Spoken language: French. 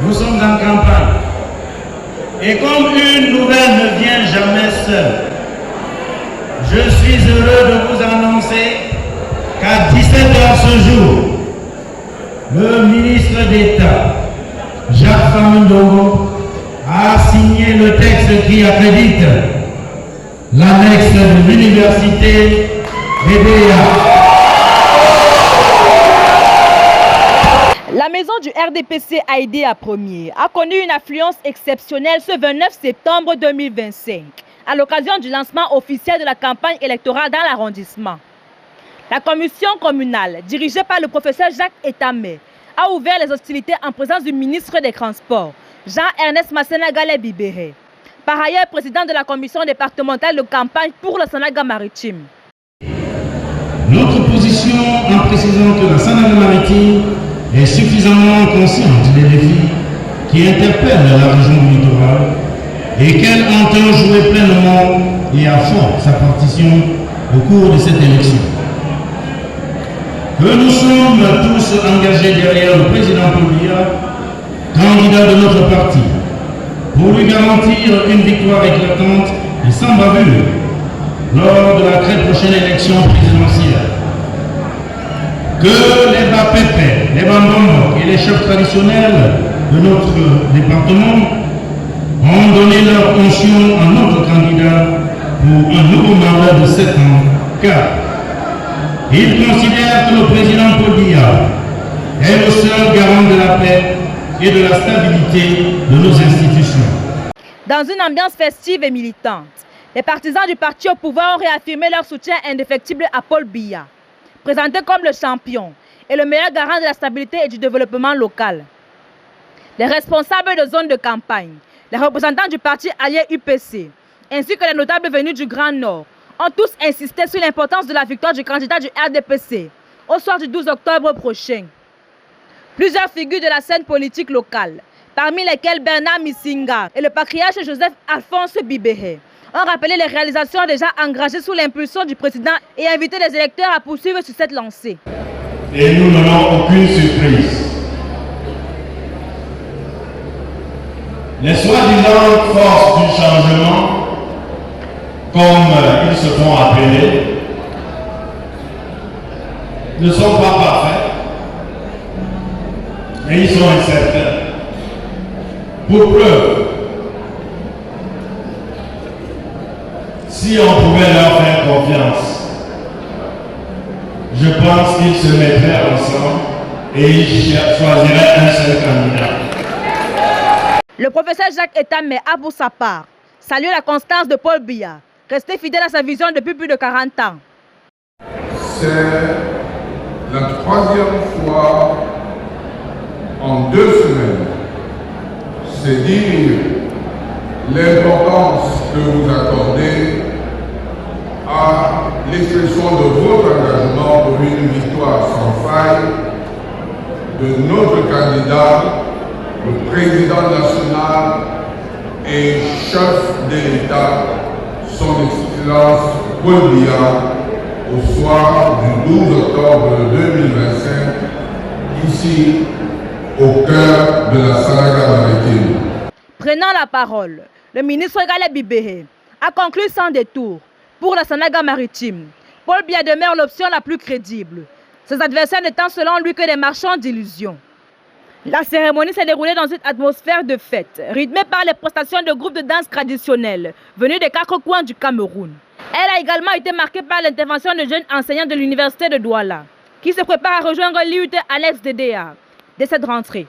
Nous sommes en campagne. Et comme une nouvelle ne vient jamais seule, je suis heureux de vous annoncer qu'à 17h ce jour, le ministre d'État, Jacques Famindongo, a signé le texte qui accrédite l'annexe de l'université BBA. La maison du RDPC Aïdé Premier a connu une affluence exceptionnelle ce 29 septembre 2025, à l'occasion du lancement officiel de la campagne électorale dans l'arrondissement. La commission communale, dirigée par le professeur Jacques Etamé, a ouvert les hostilités en présence du ministre des Transports, Jean-Ernest Masséna-Galé Bibéré, par ailleurs président de la commission départementale de campagne pour le Sanaga maritime. Notre position en précisant que la Sanaga maritime est suffisamment consciente des défis qui interpellent la région du littoral et qu'elle entend jouer pleinement et à fond sa partition au cours de cette élection. Que nous sommes tous engagés derrière le président Paul Biya, candidat de notre parti, pour lui garantir une victoire éclatante et sans bavure lors de la très prochaine élection présidentielle. Que les Bapépé, les Bambambo et les chefs traditionnels de notre département ont donné leur pension à notre candidat pour un nouveau mandat de 7 ans, car ils considèrent que le président Paul Biya est le seul garant de la paix et de la stabilité de nos institutions. Dans une ambiance festive et militante, les partisans du parti au pouvoir ont réaffirmé leur soutien indéfectible à Paul Biya, présenté comme le champion et le meilleur garant de la stabilité et du développement local. Les responsables de zones de campagne, les représentants du parti allié UPC, ainsi que les notables venus du Grand Nord, ont tous insisté sur l'importance de la victoire du candidat du RDPC au soir du 12 octobre prochain. Plusieurs figures de la scène politique locale, parmi lesquelles Bernard Missinga et le patriarche Joseph Alphonse Bibéré, ont rappelé les réalisations déjà engagées sous l'impulsion du président et invité les électeurs à poursuivre sur cette lancée. Et nous n'avons aucune surprise. Les soi-disant forces du changement, comme ils se font appeler, ne sont pas parfaits, mais ils sont incertains. Pour preuve, si on pouvait leur faire confiance, je pense qu'ils se mettraient ensemble et ils choisiraient un seul candidat. Le professeur Jacques Etamé a pour sa part salué la constance de Paul Biya, resté fidèle à sa vision depuis plus de 40 ans. C'est la troisième fois en 2 semaines. C'est dire l'importance que vous accordez à l'expression de votre engagement pour une victoire sans faille de notre candidat, le président national et chef de l'État, son Excellence Paul Biya, au soir du 12 octobre 2025, ici, au cœur de la Sanaga maritime. Prenant la parole, le ministre Galé Bibéré a conclu sans détour. Pour la Sanaga maritime, Paul Biya demeure l'option la plus crédible, ses adversaires n'étant selon lui que des marchands d'illusions. La cérémonie s'est déroulée dans une atmosphère de fête, rythmée par les prestations de groupes de danse traditionnels venus des 4 coins du Cameroun. Elle a également été marquée par l'intervention de jeunes enseignants de l'université de Douala, qui se préparent à rejoindre l'IUT annexe DDA dès cette rentrée.